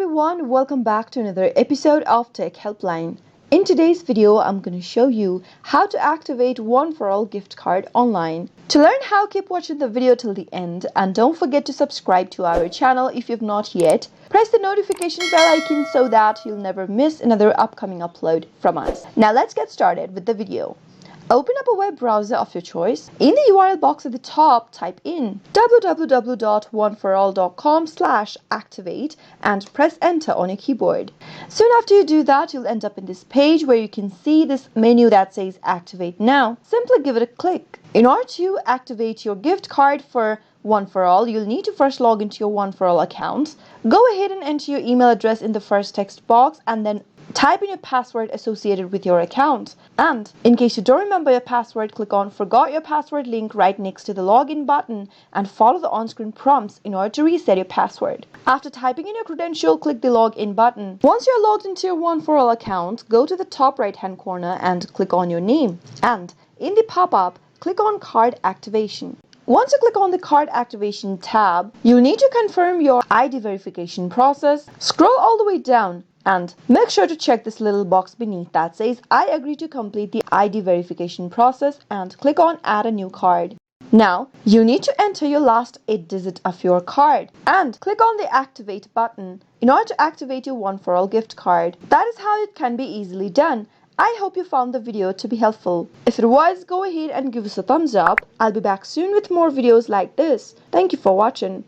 everyone, welcome back to another episode of Tech Helpline. In today's video, I'm going to show you how to activate One4all gift card online. To learn how, keep watching the video till the end and don't forget to subscribe to our channel if you've not yet. Press the notification bell icon so that you'll never miss another upcoming upload from us. Now let's get started with the video. Open up a web browser of your choice. In the URL box at the top, type in www.one4all.com/activate and press enter on your keyboard. Soon after you do that, you'll end up in this page where you can see this menu that says activate now. Simply give it a click. In order to activate your gift card for One4all, you'll need to first log into your One4all account. Go ahead and enter your email address in the first text box and then type in your password associated with your account. And in case you don't remember your password, click on Forgot Your Password link right next to the login button and follow the on-screen prompts in order to reset your password. After typing in your credential, click the login button. Once you're logged into your One4all account, go to the top right-hand corner and click on your name. And in the pop-up, click on Card Activation. Once you click on the Card Activation tab, you'll need to confirm your ID verification process. Scroll all the way down and make sure to check this little box beneath that says I agree to complete the ID verification process and click on Add a new card. Now, you need to enter your last 8 digits of your card and click on the Activate button in order to activate your One4all gift card. That is how it can be easily done. I hope you found the video to be helpful. If it was, go ahead and give us a thumbs up. I'll be back soon with more videos like this. Thank you for watching.